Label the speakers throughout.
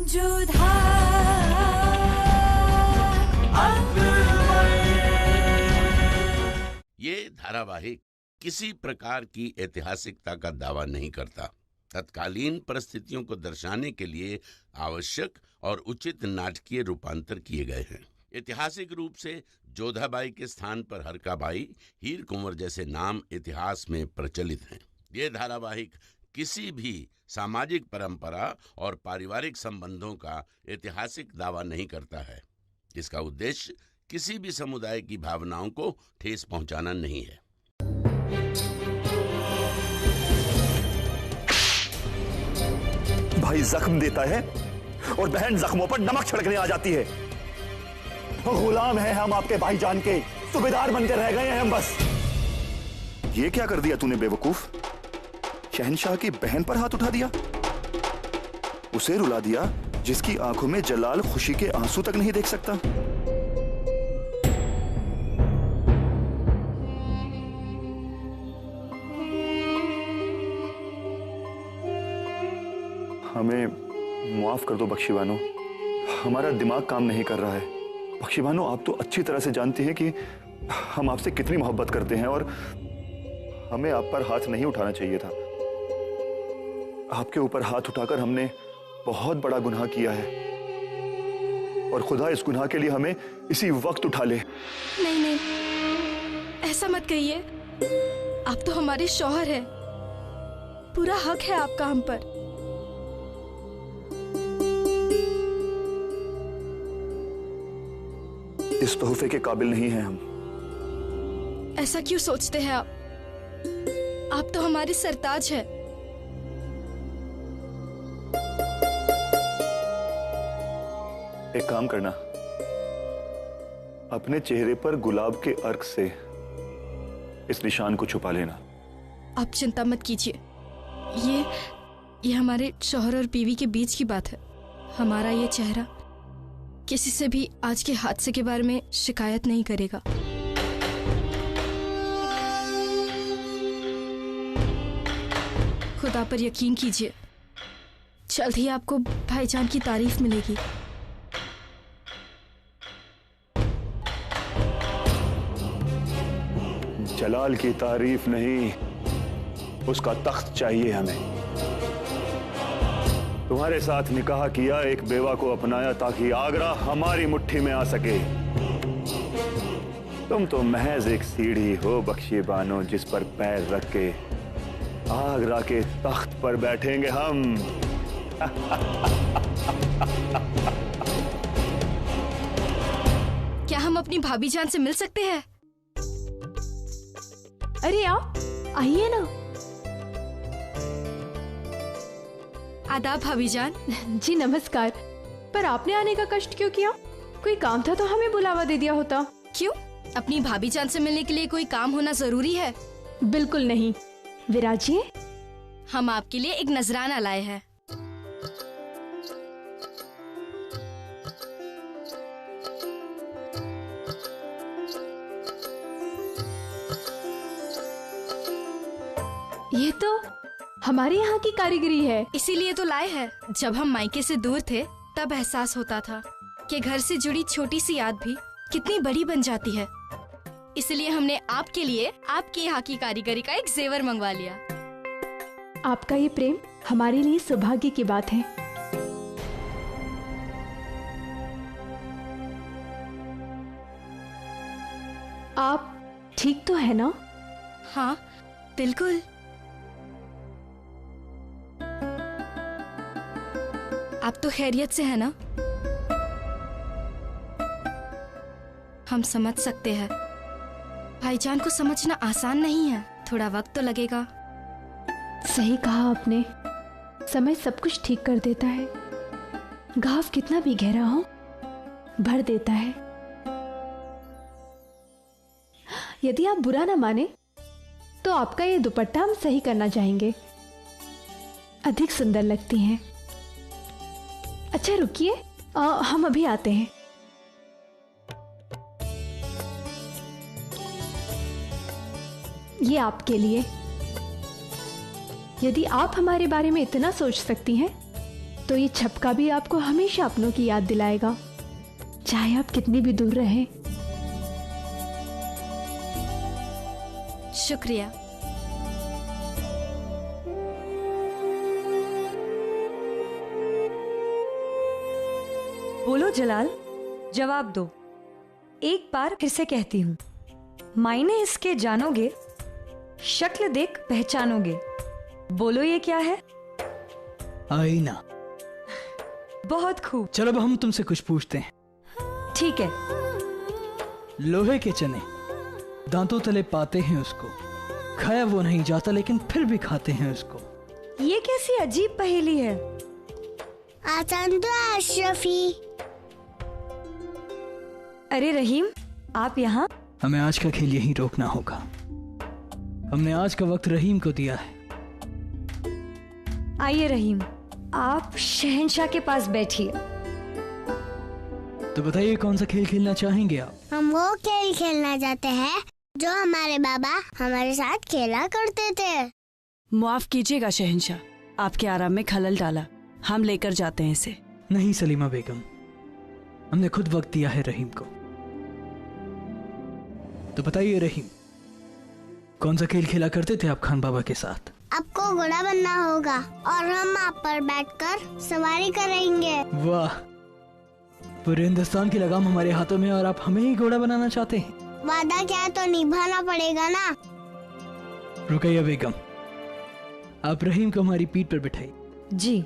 Speaker 1: ये धारावाहिक किसी प्रकार की ऐतिहासिकता का दावा नहीं करता। तत्कालीन परिस्थितियों को दर्शाने के लिए आवश्यक और उचित नाटकीय रूपांतर किए गए हैं। ऐतिहासिक रूप से जोधाबाई के स्थान पर हरकाबाई, हीर कुंवर जैसे नाम इतिहास में प्रचलित हैं। ये धारावाहिक किसी भी सामाजिक परंपरा और पारिवारिक संबंधों का ऐतिहासिक दावा नहीं करता है। इसका उद्देश्य किसी भी समुदाय की भावनाओं को ठेस पहुंचाना नहीं है।
Speaker 2: भाई जख्म देता है और बहन जख्मों पर नमक छिड़कने आ जाती है। गुलाम हैं हम आपके भाईजान के, सूबेदार बनकर रह गए हैं हम बस। ये क्या कर दिया तूने बेवकूफ? शहनशाह की बहन पर हाथ उठा दिया, उसे रुला दिया जिसकी आंखों में जलाल खुशी के आंसू तक नहीं देख सकता। हमें माफ कर दो बख्शीबानो, हमारा दिमाग काम नहीं कर रहा है। बख्शीबानो, आप तो अच्छी तरह से जानती हैं कि हम आपसे कितनी मोहब्बत करते हैं और हमें आप पर हाथ नहीं उठाना चाहिए था। आपके ऊपर हाथ उठाकर हमने बहुत बड़ा गुनाह किया है और खुदा इस गुनाह के लिए हमें इसी वक्त उठा ले।
Speaker 3: नहीं नहीं, ऐसा मत कहिए। आप तो हमारे शौहर हैं, पूरा हक है आपका हम पर।
Speaker 2: इस तोहफे के काबिल नहीं हैं हम।
Speaker 3: ऐसा क्यों सोचते हैं आप? आप तो हमारे सरताज हैं।
Speaker 2: एक काम करना, अपने चेहरे पर गुलाब के अर्क से इस निशान को छुपा लेना।
Speaker 3: आप चिंता मत कीजिए, ये हमारे शौहर और बीवी के बीच की बात है। हमारा ये चेहरा किसी से भी आज के हादसे के बारे में शिकायत नहीं करेगा। खुदा पर यकीन कीजिए, जल्द ही आपको भाईजान की तारीफ मिलेगी।
Speaker 2: जलाल की तारीफ नहीं, उसका तख्त चाहिए हमें। तुम्हारे साथ निकाह किया, एक बेवा को अपनाया ताकि आगरा हमारी मुट्ठी में आ सके। तुम तो महज एक सीढ़ी हो बख्शीबानो, जिस पर पैर रख के आगरा के तख्त पर बैठेंगे हम।
Speaker 3: क्या हम अपनी भाभी जान से मिल सकते हैं?
Speaker 4: अरे आप आइए ना।
Speaker 3: आदाब भाभी जान।
Speaker 4: जी नमस्कार। पर आपने आने का कष्ट क्यों किया? कोई काम था तो हमें बुलावा दे दिया होता।
Speaker 3: क्यों? अपनी भाभी जान से मिलने के लिए कोई काम होना जरूरी है?
Speaker 4: बिल्कुल नहीं। विराजिए,
Speaker 3: हम आपके लिए एक नजराना लाए हैं।
Speaker 4: ये तो हमारे यहाँ की कारीगरी है।
Speaker 3: इसीलिए तो लाए हैं। जब हम मायके से दूर थे तब एहसास होता था कि घर से जुड़ी छोटी सी याद भी कितनी बड़ी बन जाती है। इसलिए हमने आपके लिए आपके यहाँ की कारीगरी का एक जेवर मंगवा लिया।
Speaker 4: आपका ये प्रेम हमारे लिए सौभाग्य की बात है। आप ठीक तो है ना?
Speaker 3: हाँ बिल्कुल। आप तो खैरियत से है ना? हम समझ सकते हैं, भाईजान को समझना आसान नहीं है, थोड़ा वक्त तो लगेगा।
Speaker 4: सही कहा आपने, समय सब कुछ ठीक कर देता है। घाव कितना भी गहरा हो भर देता है। यदि आप बुरा ना माने तो आपका ये दुपट्टा हम सही करना चाहेंगे, अधिक सुंदर लगती हैं। अच्छा रुकिए, हम अभी आते हैं। ये आपके लिए। यदि आप हमारे बारे में इतना सोच सकती हैं तो ये छपका भी आपको हमेशा अपनों की याद दिलाएगा, चाहे आप कितनी भी दूर रहें।
Speaker 3: शुक्रिया।
Speaker 5: बोलो जलाल, जवाब दो। एक बार फिर से कहती हूँ, मायने इसके जानोगे, शक्ल देख पहचानोगे। बोलो ये क्या है?
Speaker 6: आईना।
Speaker 5: बहुत खूब।
Speaker 6: चलो अब हम तुमसे कुछ पूछते हैं।
Speaker 5: ठीक है।
Speaker 6: लोहे के चने दांतों तले पाते हैं उसको, खाया वो नहीं जाता लेकिन फिर भी खाते हैं उसको।
Speaker 5: ये कैसी अजीब पहेली है?
Speaker 7: आसान तो है अशरफी।
Speaker 5: अरे रहीम, आप यहाँ?
Speaker 6: हमें आज का खेल यहीं रोकना होगा। हमने आज का वक्त रहीम को दिया है।
Speaker 5: आइए रहीम, आप शहंशाह के पास बैठिए।
Speaker 6: तो बताइए कौन सा खेल खेलना चाहेंगे आप?
Speaker 7: हम वो खेल खेलना चाहते हैं जो हमारे बाबा हमारे साथ खेला करते थे।
Speaker 8: माफ कीजिएगा शहंशाह, आपके आराम में खलल डाला। हम लेकर जाते हैं इसे।
Speaker 6: नहीं सलीमा बेगम, हमने खुद वक्त दिया है रहीम को। तो बताइए रहीम, कौन सा खेल खेला करते थे आप खान बाबा के साथ?
Speaker 7: आपको घोड़ा बनना होगा और हम आप पर बैठकर सवारी करेंगे।
Speaker 6: वाह, पूरे हिंदुस्तान की लगाम हमारे हाथों में और आप हमें ही घोड़ा बनाना चाहते हैं।
Speaker 7: वादा क्या तो निभाना पड़ेगा ना।
Speaker 6: रुकैया बेगम, आप रहीम को हमारी पीठ पर बिठाइए।
Speaker 5: जी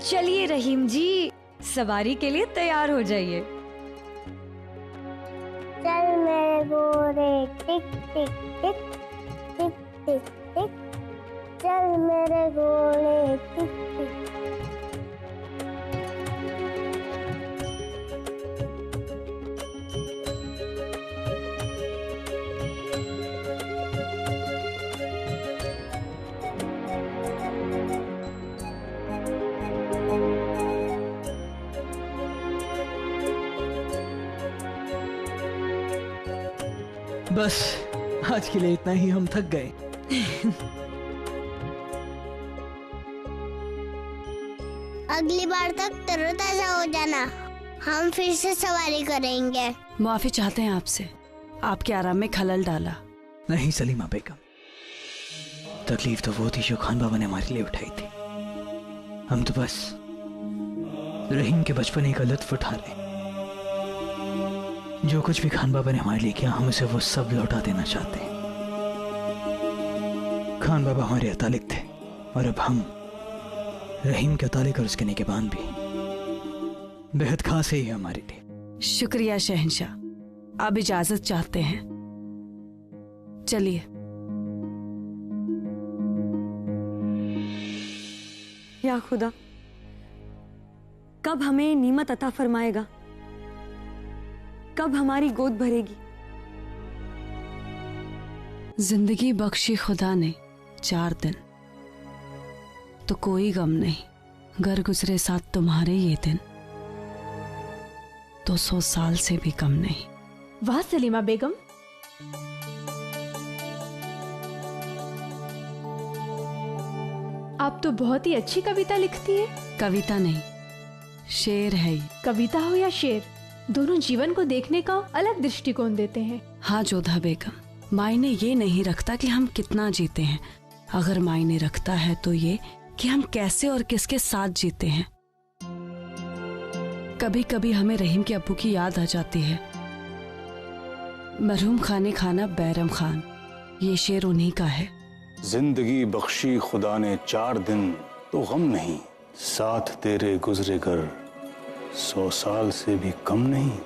Speaker 5: चलिए रहीम जी, सवारी के लिए तैयार हो जाइए।
Speaker 7: चल मेरे घोड़े टिक टिक टिक टिक टिक टिक, चल मेरे घोड़े टिक टिक।
Speaker 6: बस आज के लिए इतना ही, हम थक गए।
Speaker 7: अगली बार तक तरोताजा हो जाना, हम फिर से सवारी करेंगे।
Speaker 8: माफी चाहते हैं आपसे, आपके आराम में खलल डाला।
Speaker 6: नहीं सलीमा बेगम, तकलीफ तो वो थी जो खान बाबा ने हमारे लिए उठाई थी। हम तो बस रहीम के बचपन का लुत्फ उठा रहे। जो कुछ भी खान बाबा ने हमारे लिए किया, हम उसे वो सब लौटा देना चाहते हैं। खान बाबा हमारे अतालिक थे और अब हम रहीम के अतालिक और उसके निगहबान भी। बेहद खास है ये हमारे लिए।
Speaker 8: शुक्रिया शहंशाह, अब इजाजत चाहते हैं। चलिए।
Speaker 5: या खुदा, कब हमें नीमत अता फरमाएगा? कब हमारी गोद भरेगी?
Speaker 8: जिंदगी बख्शी खुदा ने 4 दिन, तो कोई गम नहीं। घर गुजरे साथ तुम्हारे ये दिन, 200 साल से भी कम नहीं।
Speaker 4: वाह सलीमा बेगम, आप तो बहुत ही अच्छी कविता लिखती है।
Speaker 8: कविता नहीं, शेर है ये।
Speaker 4: कविता हो या शेर, दोनों जीवन को देखने का अलग दृष्टिकोण देते हैं।
Speaker 8: हाँ जोधा बेगम, मायने ये नहीं रखता कि हम कितना जीते हैं, अगर मायने रखता है तो ये कि हम कैसे और किसके साथ जीते हैं। कभी कभी हमें रहीम के अब्बू की याद आ जाती है। मरहूम खाने खाना बैरम खान, ये शेर उन्हीं का है।
Speaker 9: जिंदगी बख्शी खुदा ने 4 दिन, तो गम नहीं। साथ तेरे गुजरे कर 100 साल से भी कम नहीं।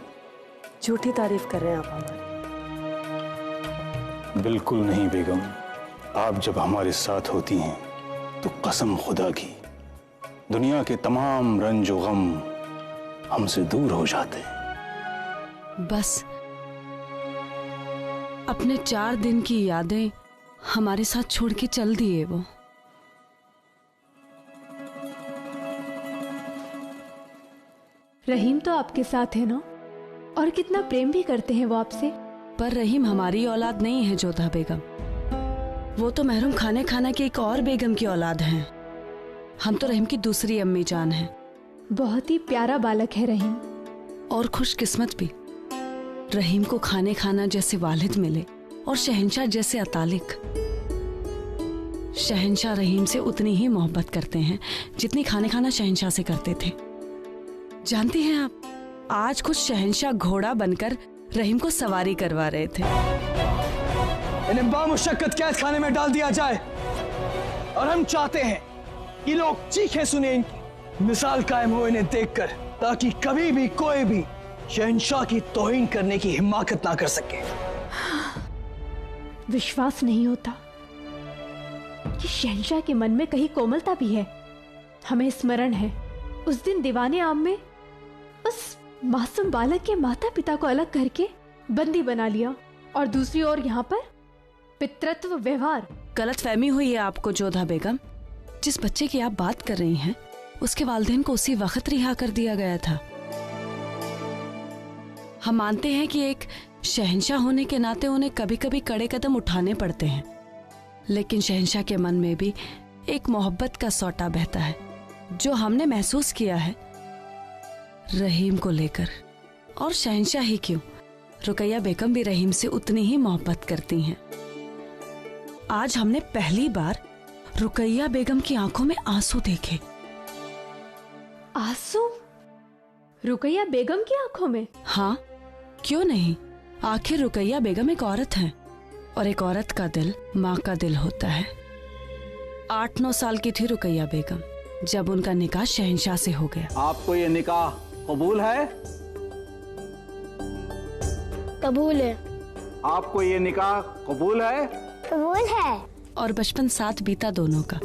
Speaker 5: झूठी तारीफ कर रहे हैं आप हमारी।
Speaker 9: बिल्कुल नहीं बेगम, आप जब हमारे साथ होती हैं तो कसम खुदा की दुनिया के तमाम रंजो गम हमसे दूर हो जाते हैं।
Speaker 8: बस अपने 4 दिन की यादें हमारे साथ छोड़ के चल दिए वो।
Speaker 4: रहीम तो आपके साथ है ना, और कितना प्रेम भी करते हैं वो आपसे।
Speaker 8: पर रहीम हमारी औलाद नहीं है जोधा बेगम, वो तो मरहूम खाने खाना की एक और बेगम की औलाद हैं। हम तो रहीम की दूसरी अम्मी जान हैं।
Speaker 4: बहुत ही प्यारा बालक है रहीम।
Speaker 8: और खुशकिस्मत भी। रहीम को खाने खाना जैसे वालिद मिले और शहंशाह जैसे अतालिक। शहंशाह रहीम से उतनी ही मोहब्बत करते हैं जितनी खाने खाना शहंशाह से करते थे। जानती हैं आप, आज खुद शहंशाह घोड़ा बनकर रहीम को सवारी करवा रहे थे।
Speaker 6: इन्हें बामुशक्कत कैद खाने में डाल दिया जाए और हम चाहते हैं कि लोग चीखें सुने, इनकी मिसाल कायम हो इन्हें देखकर, ताकि कभी भी कोई भी शहंशाह की तौहीन करने की हिम्मत ना कर सके।
Speaker 4: विश्वास नहीं होता कि शहंशाह के मन में कहीं कोमलता भी है। हमें स्मरण है उस दिन दीवाने आम में उस मासूम बालक के माता पिता को अलग करके बंदी बना लिया, और दूसरी ओर यहाँ पर पितृत्व व्यवहार।
Speaker 8: गलत फहमी हुई है आपको जोधा बेगम। जिस बच्चे की आप बात कर रही हैं उसके वालिदैन को उसी वक्त रिहा कर दिया गया था। हम मानते हैं कि एक शहंशाह होने के नाते उन्हें कभी कभी कड़े कदम उठाने पड़ते हैं, लेकिन शहंशाह के मन में भी एक मोहब्बत का सौटा बहता है जो हमने महसूस किया है रहीम को लेकर। और शहंशाह ही क्यों, रुकैया बेगम भी रहीम से उतनी ही मोहब्बत करती हैं। आज हमने पहली बार रुकैया बेगम की आंखों में आंसू देखे।
Speaker 4: आंसू? रुकैया बेगम की आंखों में?
Speaker 8: हाँ, क्यों नहीं। आखिर रुकैया बेगम एक औरत है और एक औरत का दिल माँ का दिल होता है। 8-9 साल की थी रुकैया बेगम जब उनका निकाह शहंशाह से हो गया।
Speaker 6: आपको ये निकाह कबूल है?
Speaker 7: कबूल है।
Speaker 6: आपको ये निकाह कबूल है?
Speaker 7: कबूल है।
Speaker 8: और बचपन साथ बीता दोनों का।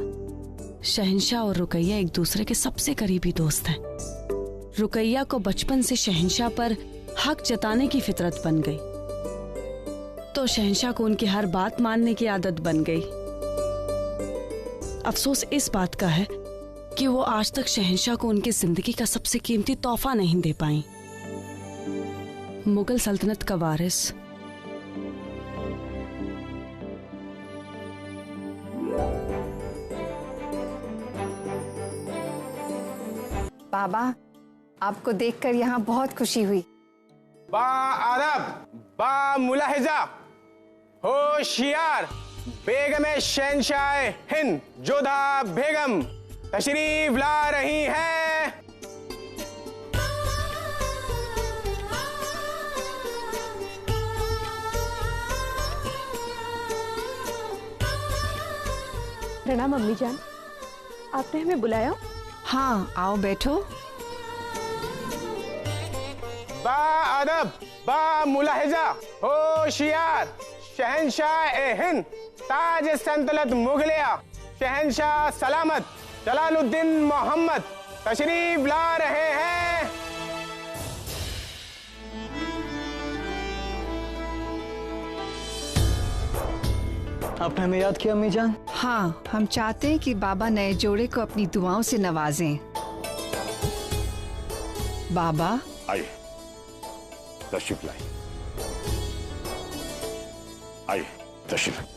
Speaker 8: शहंशाह और रुकैया एक दूसरे के सबसे करीबी दोस्त हैं। रुकैया को बचपन से शहंशाह पर हक जताने की फितरत बन गई, तो शहंशाह को उनकी हर बात मानने की आदत बन गई। अफसोस इस बात का है कि वो आज तक शहंशाह को उनकी जिंदगी का सबसे कीमती तोहफा नहीं दे पाई, मुगल सल्तनत का वारिस।
Speaker 10: बाबा, आपको देखकर यहाँ बहुत खुशी हुई।
Speaker 9: बा अदब, बा मुलाहिजा, होशियार बेगम शहंशाह हिंद जोधा बेगम तशरीफ ला रही हैं।
Speaker 4: प्रणाम अम्मी जान, आपने हमें बुलाया?
Speaker 10: हाँ, आओ बैठो।
Speaker 9: बा अदब, बा मुलाहिजा, होशियार शहंशाह हिंद ताज सल्तनत मुगलिया शहंशाह सलामत जलालुद्दीन मोहम्मद तशरीफ ला रहे हैं।
Speaker 6: आपने हमें याद किया अम्मी जान?
Speaker 10: हाँ, हम चाहते हैं कि बाबा नए जोड़े को अपनी दुआओं से नवाजें। बाबा
Speaker 11: आइए, तशरीफ लाइए। आइए, तशरीफ।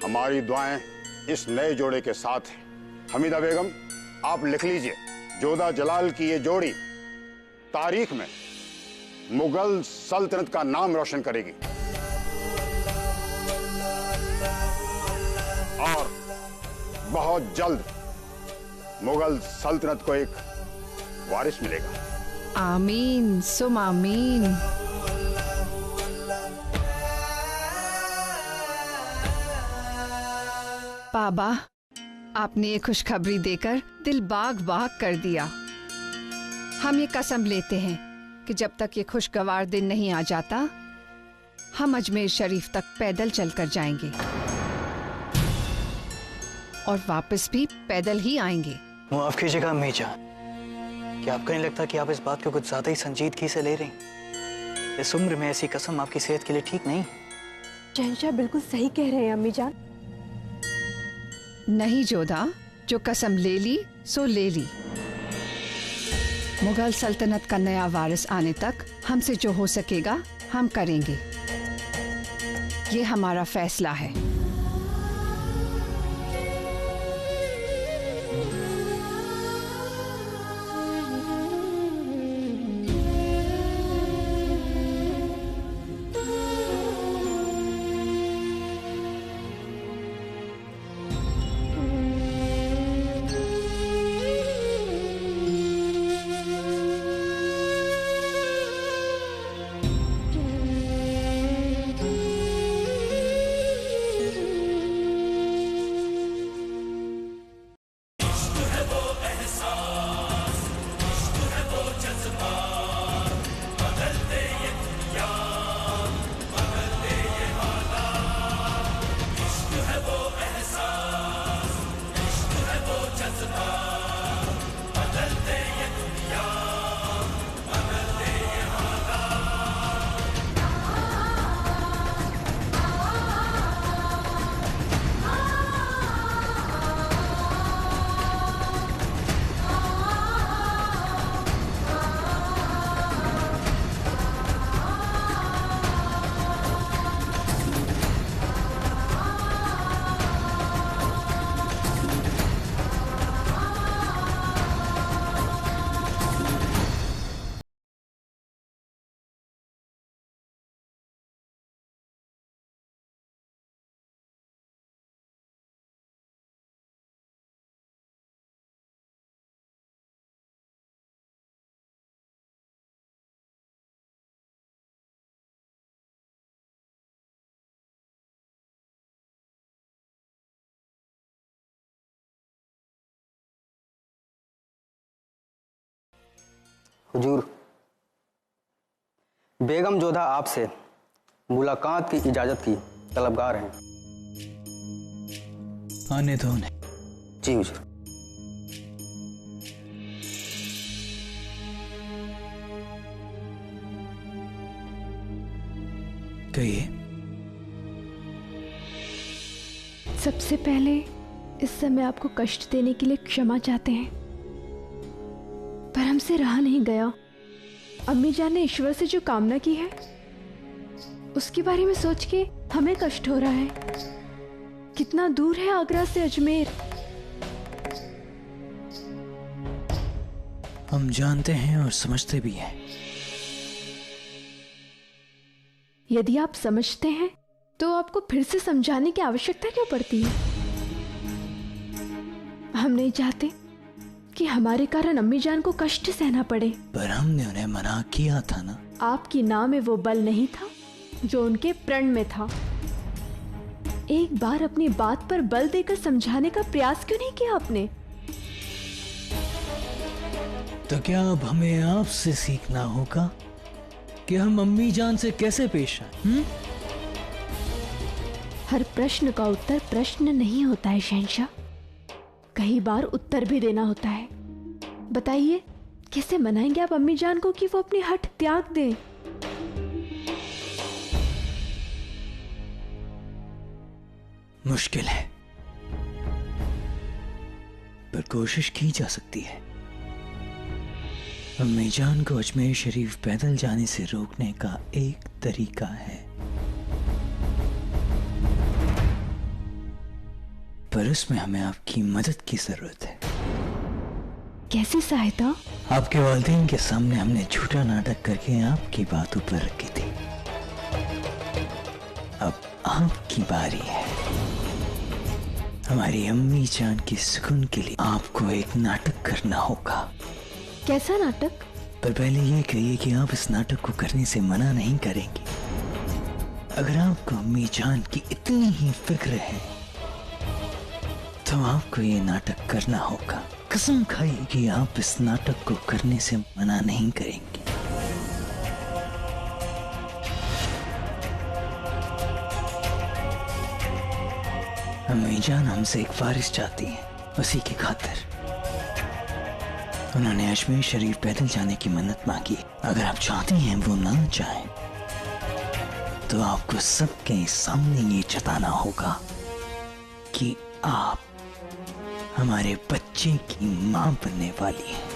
Speaker 11: हमारी दुआएं इस नए जोड़े के साथ हैं। हमीदा बेगम, आप लिख लीजिए, जोधा जलाल की ये जोड़ी तारीख में मुगल सल्तनत का नाम रोशन करेगी और बहुत जल्द मुगल सल्तनत को एक वारिस मिलेगा।
Speaker 10: आमीन सुम आमीन। बाबा, आपने ये खुशखबरी देकर दिल बाग बाग कर दिया। हम ये कसम लेते हैं कि जब तक ये खुशगवार दिन नहीं आ जाता, हम अजमेर शरीफ तक पैदल चलकर जाएंगे और वापस भी पैदल ही आएंगे।
Speaker 6: माफ कीजिएगा अम्मी जान, क्या आपको नहीं लगता कि आप इस बात को कुछ ज्यादा ही संजीदगी से ले रही? इस उम्र में ऐसी कसम आपकी सेहत के लिए ठीक नहीं।
Speaker 4: शहंशाह बिल्कुल सही कह रहे हैं अम्मी जान।
Speaker 10: नहीं जोधा, जो कसम ले ली सो ले ली। मुगल सल्तनत का नया वारिस आने तक हमसे जो हो सकेगा हम करेंगे। ये हमारा फैसला है।
Speaker 12: हुजूर, बेगम जोधा आपसे मुलाकात की इजाजत की तलबगार हैं।
Speaker 6: आने दो उन्हें।
Speaker 12: जी हुजूर।
Speaker 6: कहिए।
Speaker 4: सबसे पहले इस समय आपको कष्ट देने के लिए क्षमा चाहते हैं, पर हमसे रहा नहीं गया। अम्मी जान ने ईश्वर से जो कामना की है उसके बारे में सोच के हमें कष्ट हो रहा है। कितना दूर है आगरा से अजमेर।
Speaker 6: हम जानते हैं और समझते भी हैं।
Speaker 4: यदि आप समझते हैं तो आपको फिर से समझाने की आवश्यकता क्यों पड़ती है? हम नहीं चाहते कि हमारे कारण अम्मी जान को कष्ट सहना पड़े।
Speaker 6: पर हमने उन्हें मना किया था ना।
Speaker 4: आपकी नाव में वो बल नहीं था जो उनके प्रण में था। एक बार अपनी बात पर बल देकर समझाने का प्रयास क्यों नहीं किया आपने?
Speaker 6: तो क्या अब हमें आपसे सीखना होगा कि हम अम्मी जान से कैसे पेश आए?
Speaker 4: हर प्रश्न का उत्तर प्रश्न नहीं होता है शहंशाह, कई बार उत्तर भी देना होता है। बताइए कैसे मनाएंगे आप अम्मी जान को कि वो अपनी हठ त्याग दें?
Speaker 6: मुश्किल है, पर कोशिश की जा सकती है। अम्मी जान को अजमेर शरीफ पैदल जाने से रोकने का एक तरीका है, पर उसमें हमें आपकी मदद की जरूरत है।
Speaker 4: कैसी सहायता?
Speaker 6: आपके वालिदैन के सामने हमने झूठा नाटक करके आपकी बातों पर रखी थी। अब आपकी बारी है। हमारी अम्मी जान की सुकून के लिए आपको एक नाटक करना होगा।
Speaker 4: कैसा नाटक?
Speaker 6: पर पहले ये कहिए कि आप इस नाटक को करने से मना नहीं करेंगे। अगर आपको अम्मी जान की इतनी ही फिक्र है
Speaker 13: तो आपको ये नाटक करना होगा। कसम खाइए कि आप इस नाटक को करने से मना नहीं करेंगे। अम्मी जान हमसे एक वारिस चाहती है, उसी की खातिर उन्होंने अजमेर शरीफ पैदल जाने की मन्नत मांगी। अगर आप चाहती हैं वो ना चाहें तो आपको सबके सामने ये जताना होगा कि आप हमारे बच्चे की मां बनने वाली हैं।